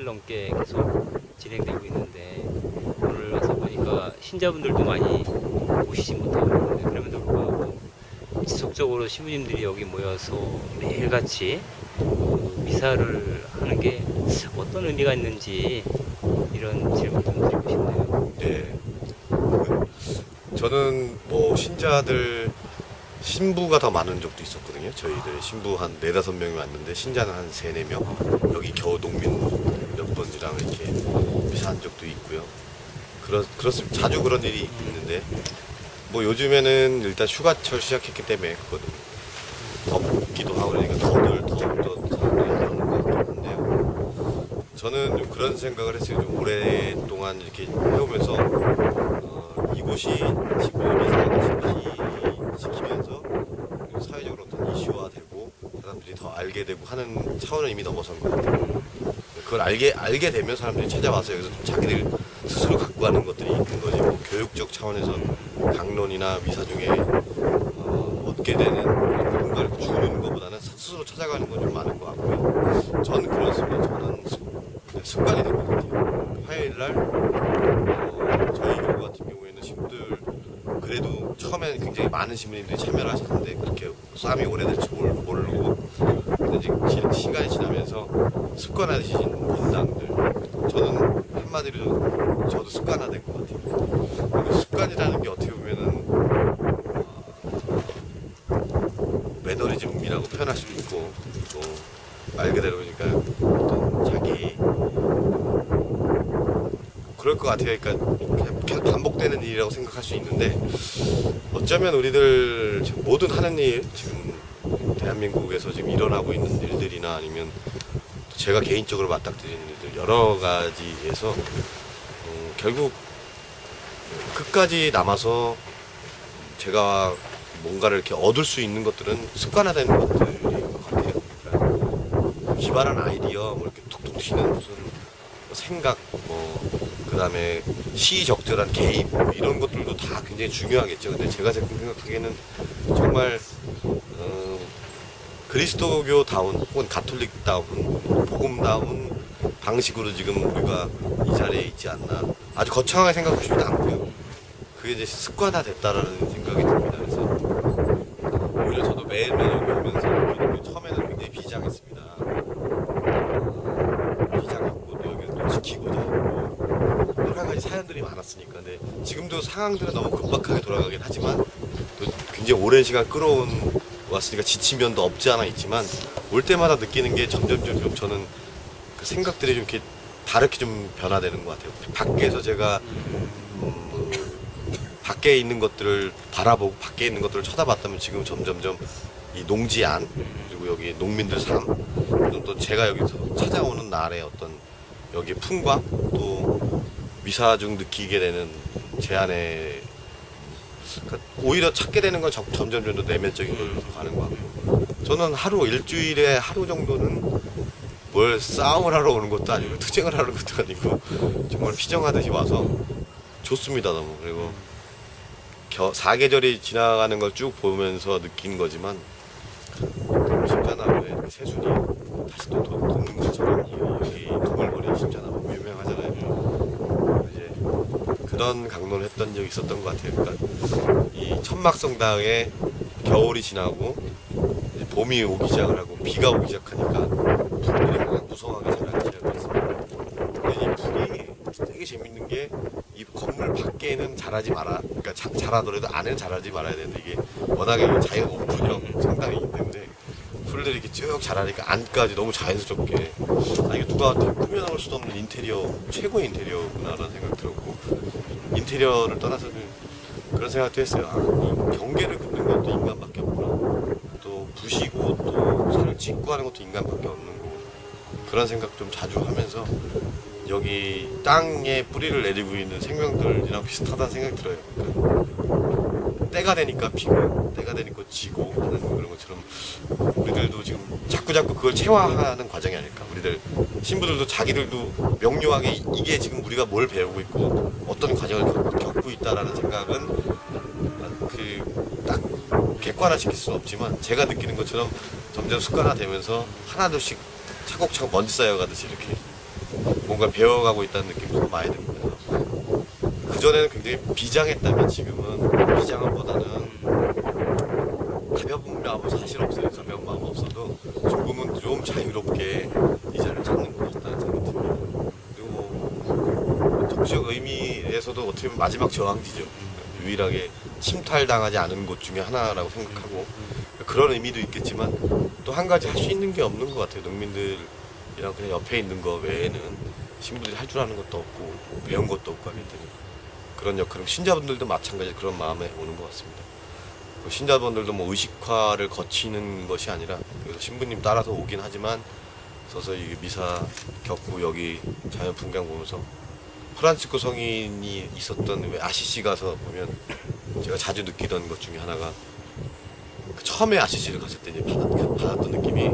넘게 계속 진행되고 있는데 오늘 와서 보니까 신자분들도 많이 오시지 못하고 있는데 그럼에도 불구하고 지속적으로 신부님들이 여기 모여서 매일같이 미사를 하는 게 어떤 의미가 있는지 이런 질문 좀 드리고 싶네요. 네. 저는 뭐 신부가 더 많은 적도 있었거든요. 저희들 신부 한 4-5명이 왔는데 신자는 한 3-4명. 여기 겨우 농민 몇 번이랑 이렇게 미사한 적도 있고요. 그렇습니다. 자주 그런 일이 있는데 뭐 요즘에는 일단 휴가철 시작했기 때문에 그거는 덥기도 하고 그러니까 더욱더 사람들이 안 오는 것 같긴 한데요. 저는 좀 그런 생각을 했어요. 좀 오랫동안 이렇게 해오면서 이곳이 지금 미사를 지키면서 사회적으로 어떤 이슈화되고 사람들이 더 알게 되고 하는 차원을 이미 넘어선 것 같아요. 그걸 알게 되면 사람들이 찾아와서 여기서 좀 자기들 스스로 갖고 가는 것들이 있는 거지 뭐 교육적 차원에서 강론이나 미사 중에 얻게 되는 뭔가를 주는 것보다는 스스로 찾아가는 건 좀 많은 것 같고요. 저는 그렇습니다. 저는 습관이 된 것 같아요. 화요일 날 저희 교구 같은 경우에는 신부들 그래도 처음에는 굉장히 많은 신부님들이 참여를 하셨는데 그렇게 싸움이 오래될지 모르고 근데 이제 시간이 지나면서 습관화되신 본당들 저는 한마디로 저도 습관화된 것 같아요. 그리고 습관이라는 게 어떻게 보면은 매너리즘이라고 표현할 수도 있고 또 말 그대로 그러니까 어떤 자기 그럴 것 같아요. 그러니까 계속 반복되는 일이라고 생각할 수 있는데 어쩌면 우리들 지금 모든 하는 일 지금 대한민국에서 지금 일어나고 있는 일들이나 아니면 제가 개인적으로 맞닥뜨리는 일들 여러 가지에서 결국 끝까지 남아서 제가 뭔가를 이렇게 얻을 수 있는 것들은 습관화되는 것들인 것 같아요. 그러니까 기발한 아이디어, 뭐 이렇게 툭툭 튀는 무슨 생각, 그 다음에 시의적절한 개입, 이런 것들도 다 굉장히 중요하겠죠. 근데 제가 생각하기에는 정말, 그리스도교다운 혹은 가톨릭다운, 복음다운 방식으로 지금 우리가 이 자리에 있지 않나. 아주 거창하게 생각하고 싶지도 않고요. 그게 이제 습관화 됐다라는 생각이 듭니다. 그래서 오히려 저도 매일매일 여기 오면서 느끼는 게 처음에는 굉장히 비장했습니다. 비장했고 또 여기를 또 지키고자 했고 여러 가지 사연들이 많았으니까. 근데 지금도 상황들은 너무 급박하게 돌아가긴 하지만 또 굉장히 오랜 시간 끌어온 왔으니까 지친 면도 없지 않아 있지만 올 때마다 느끼는 게 점점 저는 그 생각들이 좀 이렇게 다르게 좀 변화되는 것 같아요. 밖에서 제가 밖에 있는 것들을 바라보고 밖에 있는 것들을 쳐다봤다면 지금 점점점 이 농지 안 그리고 여기 농민들 삶 또 제가 여기서 찾아오는 날의 어떤 여기의 풍광 또 미사 중 느끼게 되는 제 안에 그러니까 오히려 찾게 되는 건 점점 더 내면적인 걸로 가는 것 같고 저는 일주일에 하루 정도는 뭘 싸움을 하러 오는 것도 아니고 투쟁을 하러 오는 것도 아니고 정말 피정하듯이 와서 좋습니다 너무. 그리고 사계절이 지나가는 걸 쭉 보면서 느낀 거지만 십자나무에 이렇게 새순이 다시 또 돋는 것처럼 여기 도물거리 십자나무 유명하잖아요. 이제 그런 강론을 했던 적이 있었던 것 같아요. 그러니까 이 천막성당에 겨울이 지나고 이제 봄이 오기 시작을 하고 비가 오기 시작하니까 풀들이 그냥 무성하게 자라기 시작했습니다. 근데 이 풀이 되게 재밌는 게 이 건물 밖에는 자라지 마라. 그러니까 자라더라도 안에는 자라지 말아야 되는데 이게 워낙에 자연 오픈형 성당이기 때문에 풀들이 이렇게 쭉 자라니까 안까지 너무 자연스럽게 이게 누가 꾸며 나올 수도 없는 인테리어 최고의 인테리어구나라는 생각 들었고 인테리어를 떠나서는 그런 생각도 했어요. 이 경계를 긋는 것도 인간밖에 없구나. 또 부시고 또 산을 짓고 하는 것도 인간밖에 없는 거고 그런 생각 좀 자주 하면서 여기 땅에 뿌리를 내리고 있는 생명들이랑 비슷하다는 생각이 들어요. 그러니까 때가 되니까 피고 때가 되니까 지고 하는 그런 것처럼 우리들도 지금 자꾸 그걸 체화하는 과정이 아닐까. 우리들 신부들도 자기들도 명료하게 이게 지금 우리가 뭘 배우고 있고 어떤 과정을 겪고 있다라는 생각은 딱 객관화시킬 수는 없지만 제가 느끼는 것처럼 점점 습관화되면서 하나둘씩 차곡차곡 먼지 쌓여가듯이 이렇게 뭔가 배워가고 있다는 느낌도 많이 듭니다. 그전에는 굉장히 비장했다면 지금은 비장함보다는 가벼운 마음은 사실 없어요. 가벼운 마음 없어도 조금은 좀 자유롭게 이 자리를 찾는 것 같다는 생각이 듭니다. 그리고 뭐 정치적 의미에서도 어떻게 보면 마지막 저항지죠. 유일하게 침탈당하지 않은 곳 중에 하나라고 생각하고 그런 의미도 있겠지만 또 한 가지 할 수 있는 게 없는 것 같아요. 농민들이랑 그냥 옆에 있는 거 외에는 신부들이 할 줄 아는 것도 없고 배운 것도 없고 하기 때문에 그런 역할은 신자분들도 마찬가지 그런 마음에 오는 것 같습니다. 신자분들도 뭐 의식화를 거치는 것이 아니라 그래서 신부님 따라서 오긴 하지만 서서히 미사 겪고 여기 자연 풍경 보면서 프란치스코 성인이 있었던 왜 아시시 가서 보면 제가 자주 느끼던 것 중에 하나가 그 처음에 아시시를 갔을 때 이제 받았던 느낌이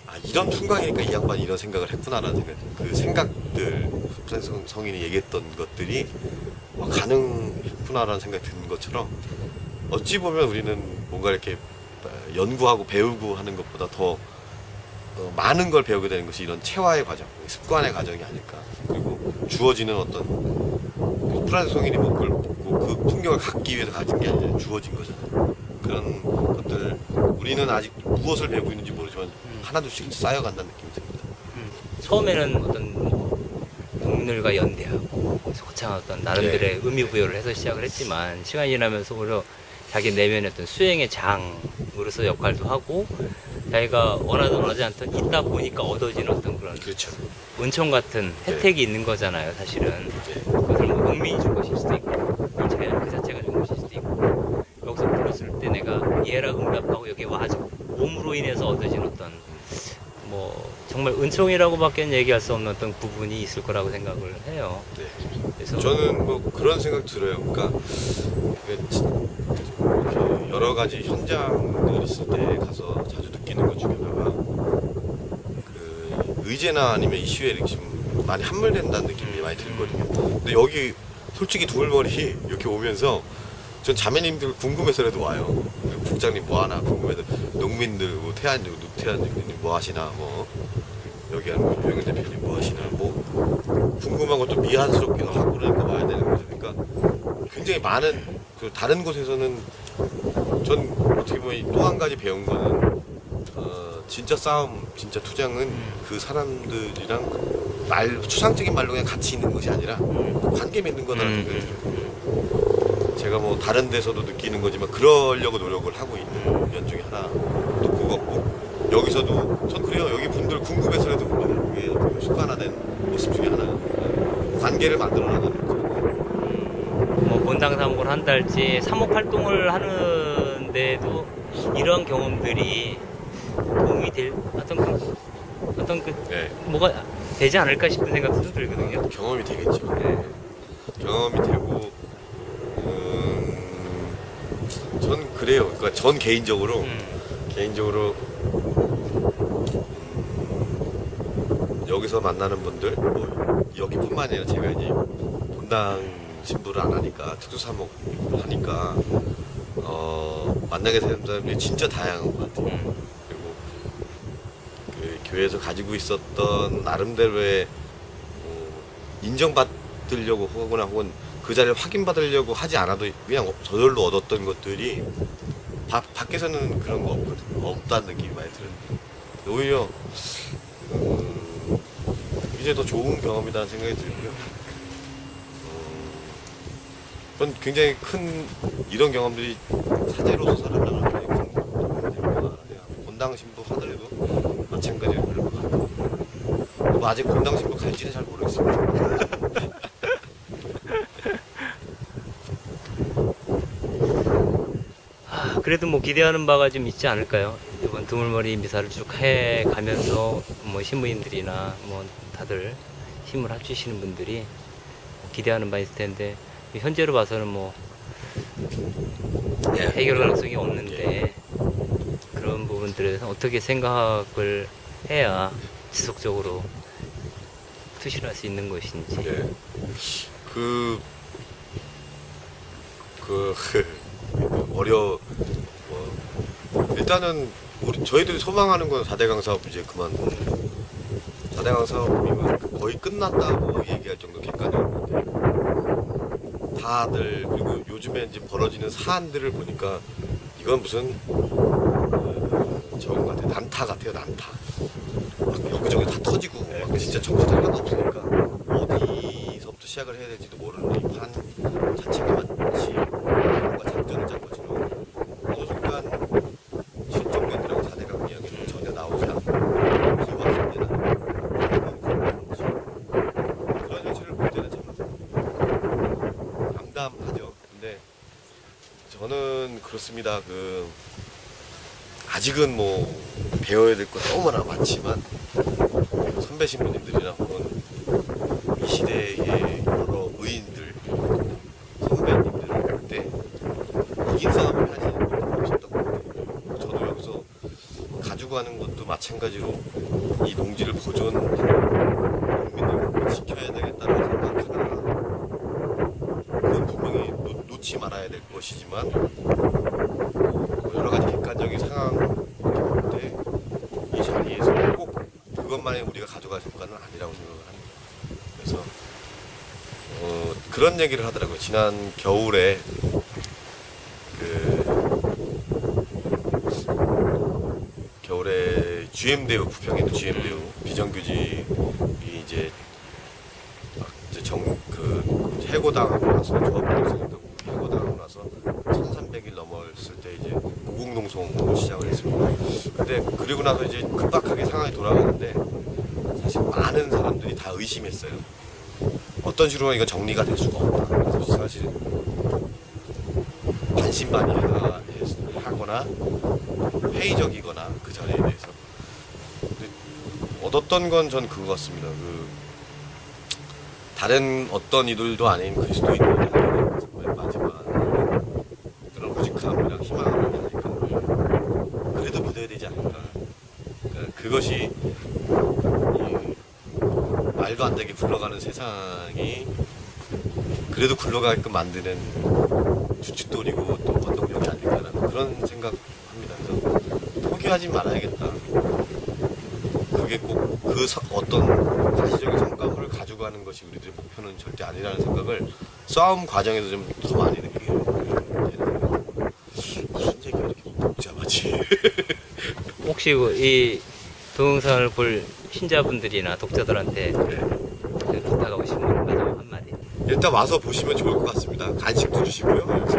아 이런 풍광이니까 이 양반이 이런 생각을 했구나라는 생각, 그 생각들 프란치스코 성인이 얘기했던 것들이 가능했구나라는 생각이 드는 것처럼 어찌 보면 우리는 뭔가 이렇게 연구하고 배우고 하는 것보다 더 많은 걸 배우게 되는 것이 이런 체화의 과정, 습관의 과정이 아닐까. 그리고 주어지는 어떤 프란치스코 성인이 뭐 그걸 그 풍경을 갖기 위해서 가진 게 아니라 주어진 거잖아요. 그런 것들 우리는 아직 무엇을 배우고 있는지 모르지만 하나둘씩 쌓여간다는 느낌이 듭니다. 처음에는 어떤 뭐 동물과 연대하고 거창한 어떤 나름대로의 의미 부여를 해서 시작을 했지만 시간이 지나면서 오히려 자기 내면의 어떤 수행의 장으로서 역할도 하고 자기가 원하든 원하지 않든 있다 보니까 얻어지는 어떤 그런 그렇죠. 은총 같은 혜택이 있는 거잖아요, 사실은. 그것을 뭐 농민이 준 것일 수도 있고, 이 자연 그 자체가 준 것일 수도 있고, 여기서 불렀을 때 내가 이해라 응답하고 여기 와서 몸으로 인해서 얻어진 어떤 뭐 정말 은총이라고밖에 얘기할 수 없는 어떤 부분이 있을 거라고 생각을 해요. 네. 그래서 저는 뭐 그런 생각 들어요. 그러니까 이렇게 여러 가지 현장들 있을 때 가서 자주 느끼는 것 중에 하나가 그 의제나 아니면 이슈에 이렇게 좀 많이 함몰된다는 느낌이 많이 들거든요. 근데 여기 솔직히 두물머리 이렇게 오면서 전 자매님들 궁금해서라도 와요. 국장님 뭐 하나 궁금해서 농민들 뭐 태안님 뭐 하시나 뭐 여기 하는 유영현 대표님 뭐 하시나 뭐 궁금한 것도 미안스럽기도 하고 그러니까 와야 되는 거죠. 그러니까 굉장히 많은 그 다른 곳에서는 전 어떻게 보면 또 한 가지 배운 거는 진짜 싸움, 진짜 투쟁은 그 사람들이랑 추상적인 말로 그냥 같이 있는 것이 아니라 관계 맺는 거라는 생각이 들어요. 제가 뭐 다른 데서도 느끼는 거지만 그러려고 노력을 하고 있는 면 중에 하나도 그거고 여기서도 전 그래요. 여기 분들 궁금해서라도 이게 어떻게 습관화된 모습 중에 하나 관계를 만들어 나가는 거죠. 뭐 본당 사목을 한달지 사목 활동을 하는데도 이런 경험들이 도움이 될 어떤 그 네. 뭐가 되지 않을까 싶은 생각도 좀 들거든요. 경험이 되겠죠. 네. 경험이 되고 전 그래요. 그러니까 전 개인적으로 여기서 만나는 분들 뭐 여기뿐만 아니라 제가 이제 본당 신부를 안 하니까 특수사목 하니까 만나게 되는 사람들이 진짜 다양한 것 같아요. 그리고 그 교회에서 가지고 있었던 나름대로의 인정받으려고 하거나 혹은 그 자리를 확인받으려고 하지 않아도 그냥 저절로 얻었던 것들이 밖에서는 그런 거 없다는 느낌이 많이 들어요. 오히려 이제 더 좋은 경험이라는 생각이 들고요. 전 굉장히 큰 이런 경험들이 사제로서 살아나는 굉장히 큰 경험이 될 것 같아요. 본당 신부 하더라도 마찬가지로 그럴 것 같아요. 뭐 아직 본당 신부 갈지는 잘 모르겠습니다. 그래도 뭐 기대하는 바가 좀 있지 않을까요? 이번 드물머리 미사를 쭉 해가면서 뭐 신부님들이나 뭐 다들 힘을 합치시는 분들이 기대하는 바 있을 텐데 현재로 봐서는 뭐 해결 가능성이 없는데 그런 부분들에 대해서 어떻게 생각을 해야 지속적으로 투신할 수 있는 것인지. 네. 일단은 저희들이 소망하는 건 4대강 사업 이제 그만두고 다대강 사업이면 거의 끝났다고 얘기할 정도 객관적인데 다들 그리고 요즘에 이제 벌어지는 사안들을 보니까 이건 무슨 저거 같아 난타 같아요 난타 막 여기저기 다 터지고 막 진짜 정신 하나도 없으니까 어디서부터 시작을 해야 될지도 모르는 이 판 자체가 마치 뭔가 작전을 짠 것처럼 어느 순간 실종면이라고 4대강 이야기는 전혀 나오지 않고 비왔을 때는 그런 현실을 볼 때는 참 암담하죠. 근데 저는 그렇습니다. 아직은 뭐 배워야 될 거 너무나 많지만 선배 신부님들이나 혹은 이 시대의 여러 의인들 선배님들을 볼 때 이긴 싸움을 하지 없었던 것 같아요. 저도 여기서 가지고 가는 것도 마찬가지로 이 농지를 보존 농민을 지켜야 되겠다는 생각하나 그건 분명히 놓지 말아야 될 것이지만 여러 가지 객관적인 상황을 볼 때 이 자리에서 꼭 그것만이 우리가 가져갈 것은 아니라고 생각을 합니다. 그래서 그런 얘기를 하더라고요. 지난 겨울에 겨울에 GM대우 부평에도 GM대우 비정규직이 이제 해고당하고 나서 조합으로 생겼다고 해고당하고 나서 1300일 넘었을 때 이제 무궁농성으로 시작을 했습니다. 근데 그리고 나서 이제 급박하게 상황이 돌아가는데 사실 많은 사람들이 다 의심했어요. 어떤 식으로 이거 정리가 될 수가 없다. 그래서 사실 반신반의하거나 회의적이거나 그 자리에 대해서 근데 얻었던 건 전 그거 같습니다. 다른 어떤 이들도 아닌 그리스도인들이 정말 마지막 그런 우직함이랑 희망을 그래도 믿어야 되지 않을까. 그러니까 그것이 말도 안 되게 굴러가는 세상이 그래도 굴러가게끔 만드는 주춧돌이고 또 원동력이 아닐까라는 그런 생각합니다. 그래서 포기하지 말아야겠다. 그게 꼭 어떤 사실적인 성과물을 가지고 가는 것이 우리들의 목표는 절대 아니라는 생각을 싸움 과정에서 좀 더 많이 느끼게 되는 거예요. 무슨 얘기가 이렇게 복잡하지? 혹시 이 동영상을 볼 신자분들이나 독자들한테 부탁하고 싶은 마지막 한마디. 일단 와서 보시면 좋을 것 같습니다. 간식도 주시고요. 그래서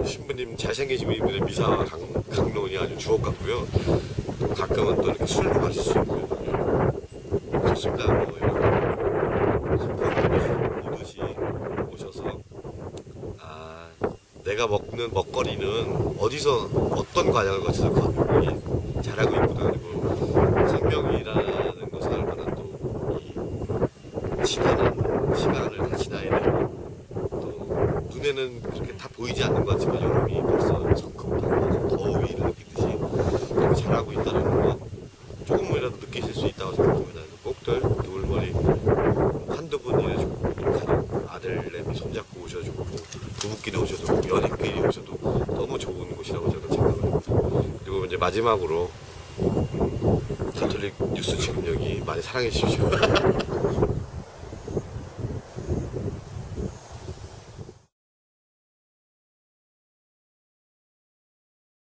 신부님 잘생기신 분의 미사 강론이 아주 주옥 같고요. 가끔은 또 이렇게 술도 마실 수 있고요. 좋습니다. 이것이 오셔서 내가 먹는 먹거리는 어디서 어떤 과정을 거쳐서 자라고 있구나. 그리고 생명이라는 것은 얼마나 또이 지난한 시간을 다 지나야 되고 또 눈에는 그렇게 다 보이지 않는 것 같지만 여름이 벌써 성큼하고 더위를 느끼듯이 이렇게 자라고 있다는 거 조금이라도 느끼실 수 있다고 생각합니다. 꼭들 돌머리 한두 분이라도 가족 아들내미 손잡고 오셔도 좋고 부부끼리 오셔도 좋고 연인끼리 오셔도 너무 좋은 곳이라고 저는 생각을 합니다. 그리고 이제 마지막으로 가톨릭 뉴스 지금 여기 많이 사랑해 주십시오.